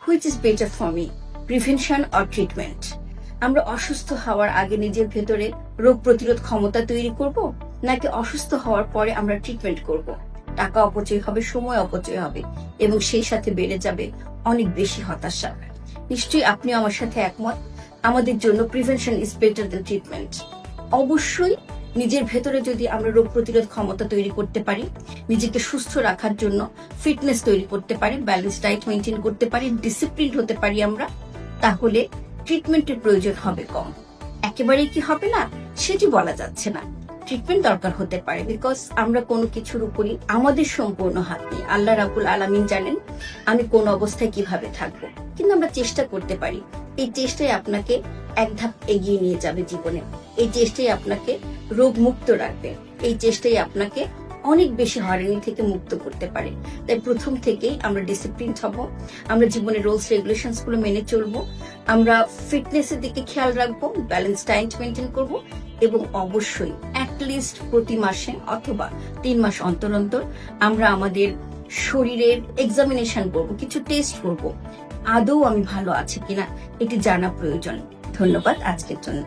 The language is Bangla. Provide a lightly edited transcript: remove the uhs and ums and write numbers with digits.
Which is better for me, prevention or treatment? আমরা অসুস্থ হওয়ার আগে নিজের ভেতরে রোগ প্রতিরোধ ক্ষমতা তৈরি করব, নাকি অসুস্থ হওয়ার পরে আমরা ট্রিটমেন্ট করব? টাকা অপচয় হবে, সময় অপচয় হবে, এবং সেই সাথে বেড়ে যাবে অনেক বেশি হতাশা। নিশ্চয়ই আপনি আমার সাথে একমত। আমাদের জন্য prevention is better than treatment. অবশ্যই নিজের ভেতরে যদি আমরা রোগ প্রতিরোধ ক্ষমতা তৈরি করতে পারি, নিজেকে সুস্থ রাখার জন্য ফিটনেস তৈরি করতে পারি, ব্যালেন্স ডায়েট মেনটেন করতে পারি, ডিসিপ্লিন হতে পারি আমরা, তাহলে ট্রিটমেন্টের প্রয়োজন হবে কম। একেবারেই কি হবে না সেটি বলা যাচ্ছে না, ট্রিটমেন্ট দরকার হতে পারে, বিকজ আমরা কোনো কিছুর উপরই আমাদের সম্পূর্ণ হাত নেই। আল্লাহ রাব্বুল আলামিন জানেন আমি কোন অবস্থায় কিভাবে থাকবো, কিন্তু আমরা চেষ্টা করতে পারি। এই চেষ্টাই আপনাকে এক ধাপ এগিয়ে নিয়ে যাবে জীবনে। এই চেষ্টাই আপনাকে রোগ মুক্ত রাখবে। এই চেষ্টাই আপনাকে অনেক বেশি হয়রানি থেকে মুক্ত করতে পারে। তাই প্রথম থেকেই আমরা ডিসিপ্লিন হব, আমরা জীবনের রুলস রেগুলেশনস গুলো মেনে চলবো, আমরা ফিটনেসের দিকে খেয়াল রাখবো, ব্যালেন্স ডায়েট মেনটেন করব, এবং অবশ্যই অ্যাটলিস্ট প্রতি মাসে অথবা 3 মাস অন্তর অন্তর আমরা আমাদের শরীরের এক্সামিনেশন করব, কিছু টেস্ট করব, আদৌ আমি ভালো আছি কিনা এটি জানা প্রয়োজন। ধন্যবাদ আজকের জন্য।